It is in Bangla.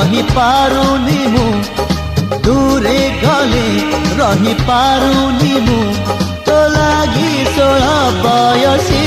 रही पारुनी मु दूरे गले रही पारुनी मु तो लागी 16 बयसी